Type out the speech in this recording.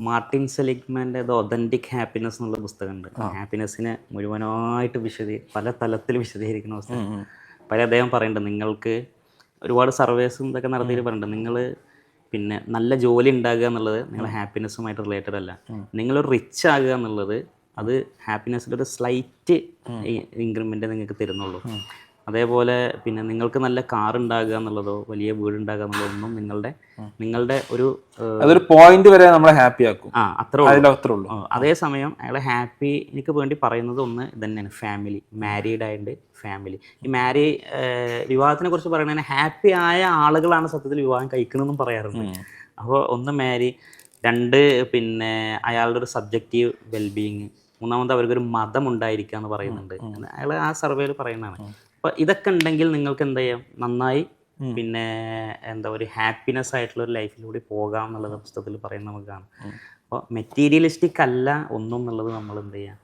Martin സെലിഗ്മാൻ്റെ the authentic happiness എന്നുള്ള പുസ്തകമുണ്ട്. ഹാപ്പിനെസ്സിനെ മുഴുവനായിട്ട് പല തലത്തിൽ വിശദീകരിക്കുന്ന പുസ്തകം. പല അദ്ദേഹം പറയുന്നുണ്ട്, നിങ്ങൾക്ക് ഒരുപാട് സർവേസും ഇതൊക്കെ നടത്തിയിട്ട് പറയുന്നുണ്ട്, നിങ്ങൾ പിന്നെ നല്ല ജോലി ഉണ്ടാകുക എന്നുള്ളത് നിങ്ങളുടെ ഹാപ്പിനെസ്സുമായിട്ട് റിലേറ്റഡ് അല്ല. നിങ്ങളൊരു റിച്ച് ആകുക എന്നുള്ളത് അത് ഹാപ്പിനെസ്സിലൊരു സ്ലൈറ്റ് ഇൻക്രിമെൻ്റ് നിങ്ങൾക്ക് തരുന്നുള്ളൂ. അതേപോലെ പിന്നെ നിങ്ങൾക്ക് നല്ല കാർ ഉണ്ടാകുക എന്നുള്ളതോ വലിയ വീട് ഉണ്ടാകുക എന്നുള്ളതോ ഒന്നും നിങ്ങളുടെ ഒരു അതൊരു പോയിന്റ് വരെ നമ്മളെ ഹാപ്പി ആക്കും. അത്രേ ഉള്ളൂ. അതേസമയം അയാളെ ഹാപ്പി എനിക്ക് വേണ്ടി പറയുന്നത് ഒന്ന് ഇതന്നെയാണ്, ഫാമിലി, മാരീഡ് ആയിട്ട് ഫാമിലി. ഈ വിവാഹത്തിനെ കുറിച്ച് പറയുന്നതിന് ഹാപ്പി ആയ ആളുകളാണ് സത്യത്തിൽ വിവാഹം കഴിക്കണമെന്നും പറയാറുണ്ട്. അപ്പോൾ ഒന്ന് രണ്ട് പിന്നെ അയാളുടെ ഒരു സബ്ജക്റ്റീവ് വെൽബീയിങ്, മൂന്നാമത് അവർക്കൊരു മതം ഉണ്ടായിരിക്കുക എന്ന് പറയുന്നുണ്ട്. അയാൾ ആ സർവേയിൽ പറയുന്നതാണ്. അപ്പോൾ ഇതൊക്കെ ഉണ്ടെങ്കിൽ നിങ്ങൾക്ക് എന്ത് ചെയ്യാം, നന്നായി പിന്നെ ഒരു ഹാപ്പിനെസ് ആയിട്ടുള്ള ഒരു ലൈഫിലൂടെ പോകാം എന്നുള്ളത് പുസ്തകത്തിൽ പറയുന്നത് നമുക്ക് കാണാം. അപ്പോൾ മെറ്റീരിയലിസ്റ്റിക് അല്ല ഒന്നും എന്നുള്ളത് നമ്മൾ എന്ത് ചെയ്യാം.